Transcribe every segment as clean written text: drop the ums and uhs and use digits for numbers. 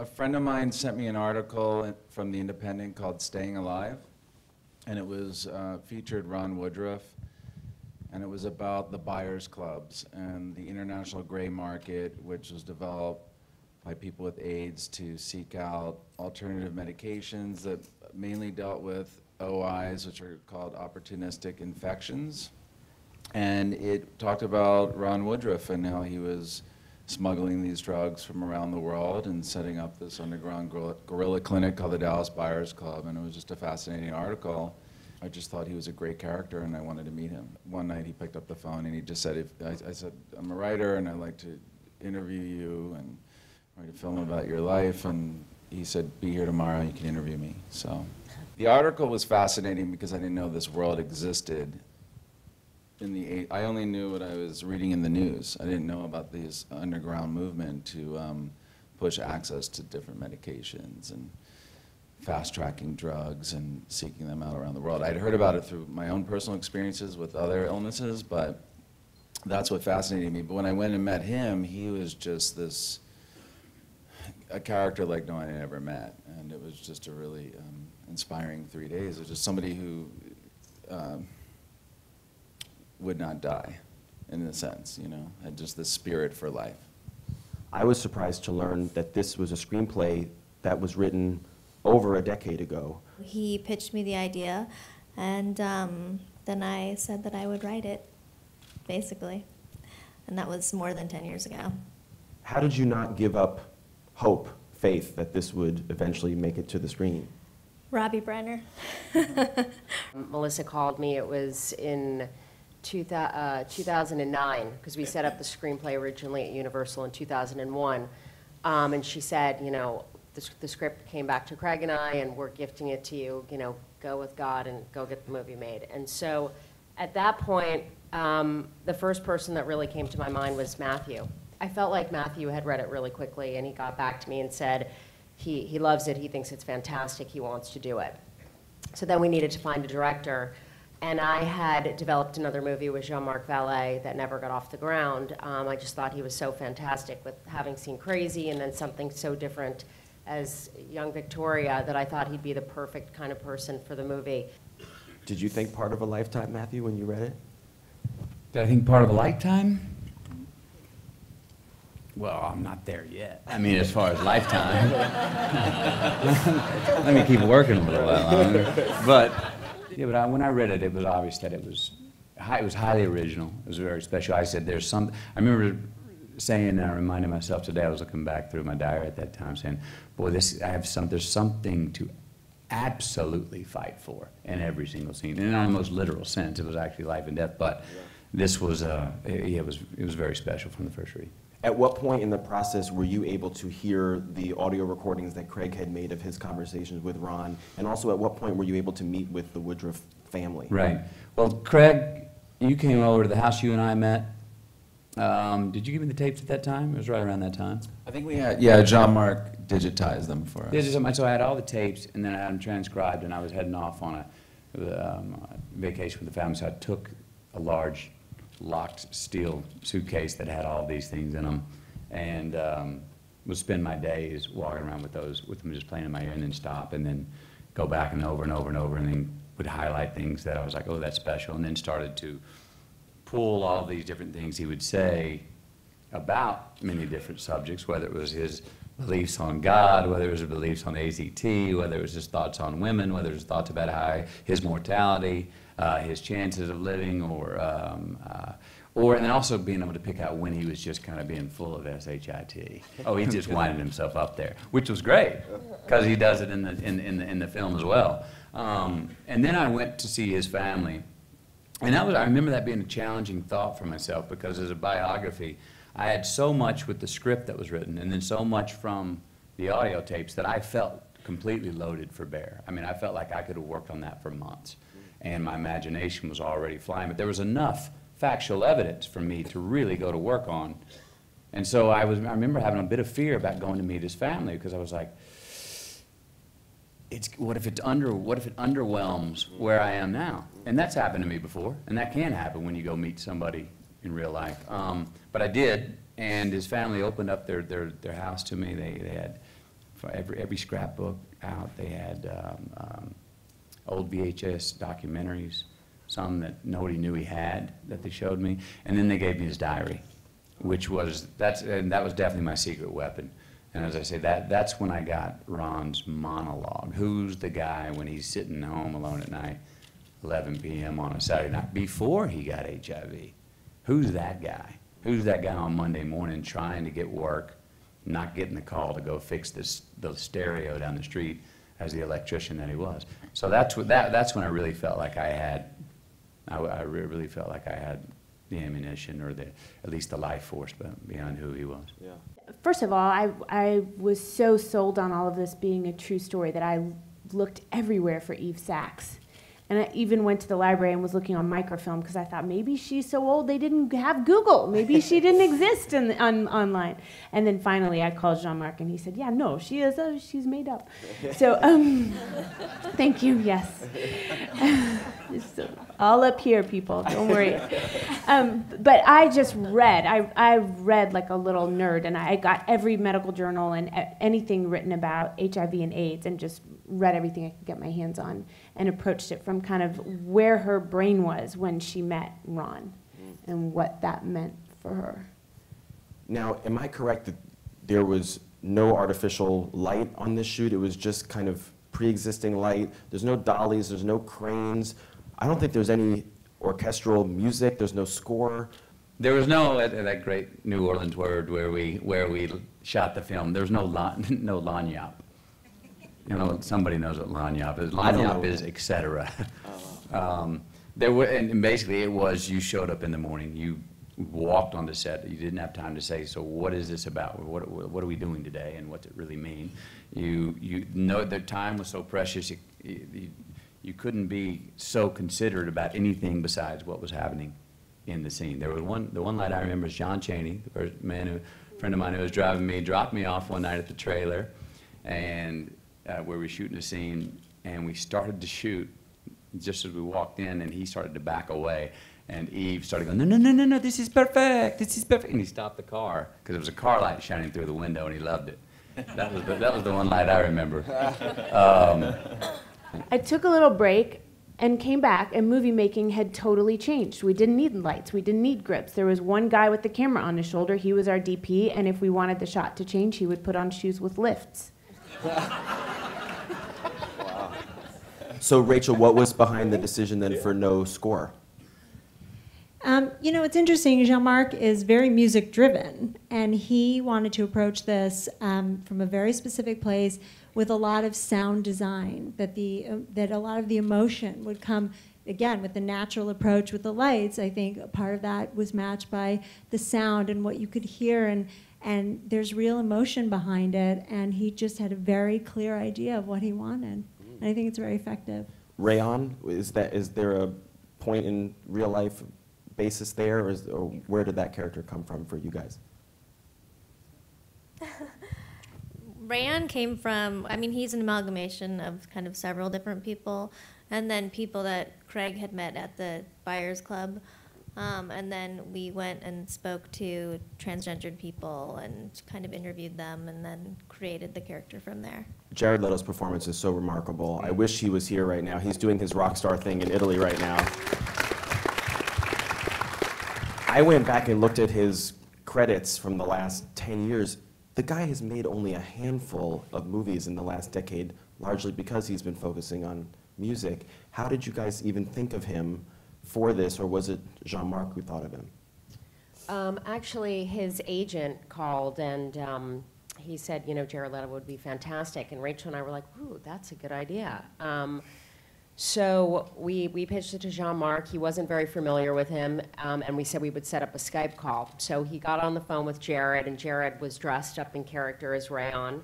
A friend of mine sent me an article from The Independent called Staying Alive, and it was featured Ron Woodruff, and it was about the buyers clubs and the international gray market, which was developed by people with AIDS to seek out alternative medications that mainly dealt with OIs, which are called opportunistic infections. And it talked about Ron Woodruff and how he was smuggling these drugs from around the world and setting up this underground guerrilla clinic called the Dallas Buyers Club. And it was just a fascinating article. I just thought he was a great character and I wanted to meet him. One night he picked up the phone and he just said, I said, I'm a writer and I'd like to interview you and write a film about your life. And he said, be here tomorrow, you can interview me. So the article was fascinating because I didn't know this world existed. I only knew what I was reading in the news. I didn't know about this underground movement to push access to different medications and fast-tracking drugs and seeking them out around the world. I'd heard about it through my own personal experiences with other illnesses, but that's what fascinated me. But when I went and met him, he was just a character like no one I had ever met. And it was just a really inspiring 3 days. It was just somebody who would not die, in a sense, you know, had just this spirit for life. I was surprised to learn that this was a screenplay that was written over a decade ago. He pitched me the idea, and then I said that I would write it, basically. And that was more than 10 years ago. How did you not give up hope, faith, that this would eventually make it to the screen? Robbie Brenner. Melissa called me, it was in 2009, because we set up the screenplay originally at Universal in 2001. And she said, you know, the script came back to Craig and I, and we're gifting it to you, you know, go with God and go get the movie made. And so at that point, the first person that really came to my mind was Matthew. I felt like Matthew had read it really quickly, and he got back to me and said he loves it, he thinks it's fantastic, he wants to do it. So then we needed to find a director. And I had developed another movie with Jean-Marc Vallée that never got off the ground. I just thought he was so fantastic with having seen Crazy and then something so different as young Victoria that I thought he'd be the perfect kind of person for the movie. Did you think part of a lifetime, Matthew, when you read it? Did I think part of a lifetime? Well, I'm not there yet. I mean, as far as lifetime. Let me keep working a little while longer. But yeah, but when I read it, it was obvious that it was highly original. It was very special. I said, there's some, I remember saying, and I reminded myself today, I was looking back through my diary at that time, saying, boy, there's something to absolutely fight for in every single scene. In the most literal sense, it was actually life and death, but this was, it was very special from the first read. At what point in the process were you able to hear the audio recordings that Craig had made of his conversations with Ron? And also, at what point were you able to meet with the Woodruff family? Right. Well, Craig, you came over to the house, you and I met. Did you give me the tapes at that time? It was right around that time. I think we had, yeah, Jean-Marc digitized them for us. So I had all the tapes, and then I had them transcribed, and I was heading off on a vacation with the family, so I took a large locked steel suitcase that had all these things in them, and would spend my days walking around with them just playing in my ear, and then stop, and then go back and over and over and over, and then would highlight things that I was like, oh, that's special, and then started to pull all these different things he would say about many different subjects, whether it was his beliefs on God, whether it was his beliefs on ACT, whether it was his thoughts on women, whether it was thoughts about his mortality, his chances of living, and then also being able to pick out when he was just kind of being full of SHIT. Oh, he just winded himself up there, which was great, because he does it in the film as well. And then I went to see his family, and I remember that being a challenging thought for myself, because as a biography, I had so much with the script that was written, and then so much from the audio tapes that I felt completely loaded for bear. I mean, I felt like I could have worked on that for months, and my imagination was already flying, but there was enough factual evidence for me to really go to work on. And so I remember having a bit of fear about going to meet his family, because I was like, what if it underwhelms where I am now? And that's happened to me before, and that can happen when you go meet somebody in real life. But I did, and his family opened up their house to me. They had for every scrapbook out. They had old VHS documentaries, some that nobody knew he had that they showed me, and then they gave me his diary, which was that was definitely my secret weapon. And as I say, that's when I got Ron's monologue. Who's the guy when he's sitting home alone at night, 11 p.m. on a Saturday night, before he got HIV? Who's that guy? Who's that guy on Monday morning trying to get work, not getting the call to go fix the stereo down the street as the electrician that he was? So that's when I really felt like I had, I really felt like I had the ammunition, or at least the life force beyond who he was. Yeah. First of all, I was so sold on all of this being a true story that I looked everywhere for Eve Sachs. And I even went to the library and was looking on microfilm because I thought maybe she's so old they didn't have Google. Maybe she didn't exist online. And then finally I called Jean-Marc and he said, yeah, no, she is. She's made up. So thank you, yes. So, all up here, people, don't worry. But I just read. I read like a little nerd, and I got every medical journal and anything written about HIV and AIDS and just read everything I could get my hands on and approached it from kind of where her brain was when she met Ron and what that meant for her. Now, am I correct that there was no artificial light on this shoot? It was just kind of pre-existing light. There's no dollies, there's no cranes. I don't think there's any orchestral music, there's no score. There was no, that great New Orleans word where we shot the film, there was no lagniappe. You know, somebody knows what lagniappe is. Lagniappe is et cetera. And basically it was, you showed up in the morning, you walked on the set, you didn't have time to say, so what is this about? What are we doing today, and what's it really mean? You know, the time was so precious, you couldn't be so considerate about anything besides what was happening in the scene. There was the one night I remember is John Chaney, the friend of mine who was driving me, dropped me off one night at the trailer, and where we were shooting a scene, and we started to shoot just as we walked in, and he started to back away, and Eve started going, no, this is perfect, and he stopped the car, because there was a car light shining through the window, and he loved it. That was the one night I remember. I took a little break and came back, and movie making had totally changed. We didn't need lights. We didn't need grips. There was one guy with the camera on his shoulder. He was our DP, and if we wanted the shot to change, he would put on shoes with lifts. Wow. So, Rachel, what was behind the decision then for no score? You know, it's interesting. Jean-Marc is very music-driven, and he wanted to approach this from a very specific place with a lot of sound design, that a lot of the emotion would come, again, with the natural approach with the lights. I think a part of that was matched by the sound and what you could hear, and there's real emotion behind it, and he just had a very clear idea of what he wanted, and I think it's very effective. Rayon, is there a point in real life basis there, or where did that character come from for you guys? Rayan came from, I mean, he's an amalgamation of kind of several different people, and then people that Craig had met at the Buyers Club. And then we went and spoke to transgendered people and kind of interviewed them, and then created the character from there. Jared Leto's performance is so remarkable. I wish he was here right now. He's doing his rock star thing in Italy right now. I went back and looked at his credits from the last 10 years. The guy has made only a handful of movies in the last decade, largely because he's been focusing on music. How did you guys even think of him for this, or was it Jean-Marc who thought of him? Actually, his agent called, and he said, you know, Jared Leto would be fantastic. And Rachel and I were like, ooh, that's a good idea. So we pitched it to Jean-Marc. He wasn't very familiar with him, and we said we would set up a Skype call. So he got on the phone with Jared, and Jared was dressed up in character as Rayon.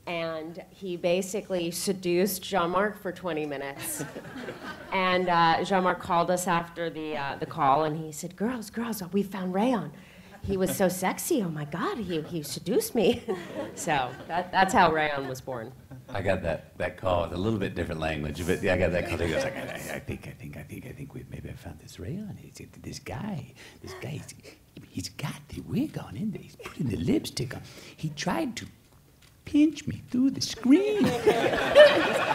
And he basically seduced Jean-Marc for 20 minutes. And Jean-Marc called us after the call, and he said, girls, we found Rayon. He was so sexy. Oh, my God, he seduced me. So that's how Rayon was born. I got that call with a little bit different language, but I got that call. He was like, I think we maybe I found this Rayon. This guy, he's got the wig on, in there. He's putting the lipstick on. He tried to pinch me through the screen.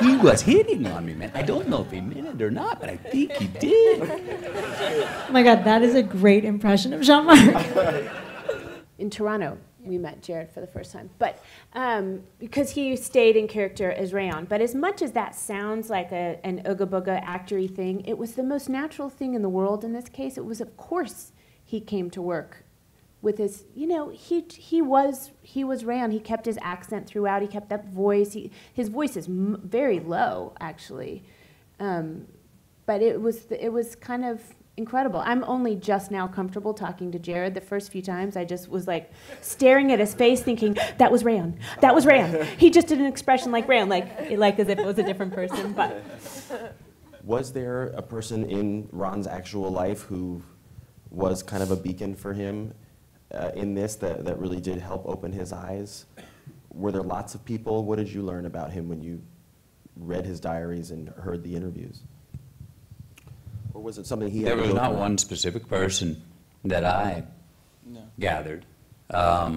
He was hitting on me, man. I don't know if he meant it or not, but I think he did. Oh my God, that is a great impression of Jean-Marc. In Toronto, we met Jared for the first time, but because he stayed in character as Rayon. But as much as that sounds like an ooga booga actory thing, it was the most natural thing in the world in this case. It was, of course, he came to work with his, you know, he was Rayon. He kept his accent throughout. He kept that voice. His voice is very low, actually, but it was kind of incredible. I'm only just now comfortable talking to Jared. The first few times, I just was like staring at his face, thinking that was Rayon. That was Rayon. He just did an expression like Rayon, like as if it was a different person. But Was there a person in Ron's actual life who was kind of a beacon for him in this that really did help open his eyes? Were there lots of people? What did you learn about him when you read his diaries and heard the interviews? Or was it something he had There to was go not through? one specific person that I gathered. I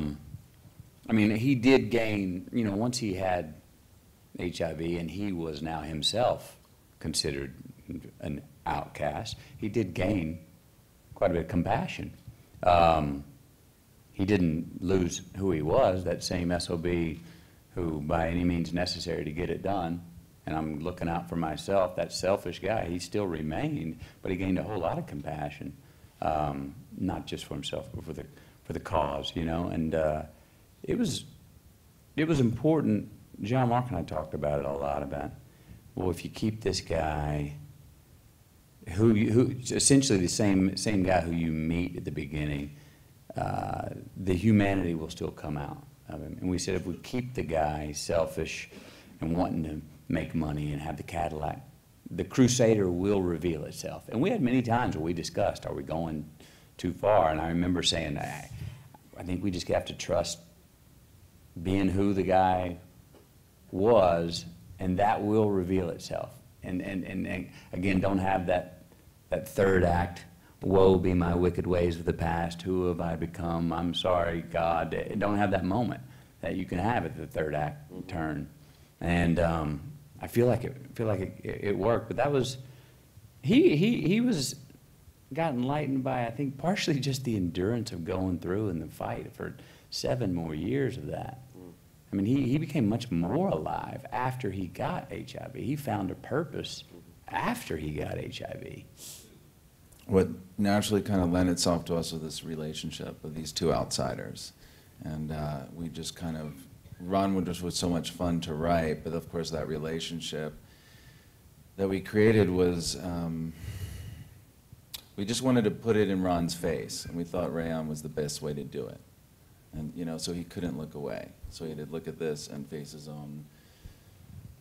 mean, he did gain, you know, once he had HIV and he was now himself considered an outcast, he did gain quite a bit of compassion. He didn't lose who he was, that same SOB who by any means necessary to get it done. And I'm looking out for myself, that selfish guy, he still remained, but he gained a whole lot of compassion, not just for himself, but for the cause, you know. And it was important. Jean-Marc and I talked about it a lot, about, well, if you keep this guy, who essentially the same guy who you meet at the beginning, the humanity will still come out of him. And we said if we keep the guy selfish and wanting to make money and have the Cadillac, the Crusader will reveal itself. And we had many times where we discussed, are we going too far? And I remember saying, I think we just have to trust being who the guy was, and that will reveal itself. And again, don't have that third act, woe be my wicked ways of the past, who have I become, I'm sorry, God. Don't have that moment that you can have at the third act turn. And I feel like it worked, but that was, he got enlightened by, I think, partially just the endurance of going through in the fight for 7 more years of that. I mean, he became much more alive after he got HIV. He found a purpose after he got HIV. What naturally kind of lent itself to us was this relationship of these two outsiders. And we just kind of, Ron just was so much fun to write, but of course that relationship that we created was, we just wanted to put it in Ron's face, and we thought Rayon was the best way to do it. And, you know, so he couldn't look away. So he had to look at this and face his own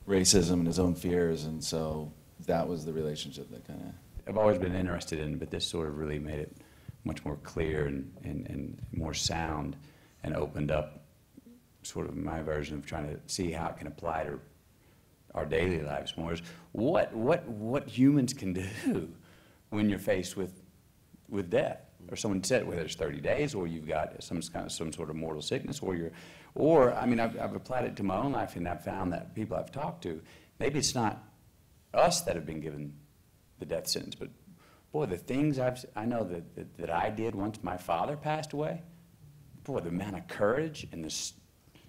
racism and his own fears, and so that was the relationship that kind of... I've always been interested in it, but this sort of really made it much more clear and more sound, and opened up sort of my version of trying to see how it can apply to our daily lives more, is what humans can do when you're faced with death. Or someone said, whether it's 30 days, or you've got some sort of mortal sickness, or I mean, I've applied it to my own life, and I've found that people I've talked to, maybe it's not us that have been given the death sentence, but boy, the things I know that I did once my father passed away, boy, the amount of courage and the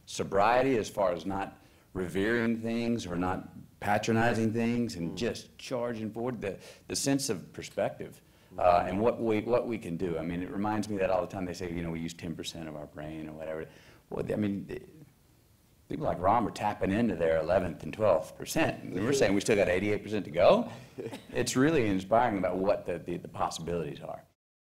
sobriety as far as not revering things or not patronizing things and just charging forward, the sense of perspective. And what we can do. I mean, it reminds me that all the time they say, you know, we use 10% of our brain or whatever. Well, I mean, people like Ron were tapping into their 11th and 12%. And we're saying we still got 88% to go. It's really inspiring about what the possibilities are.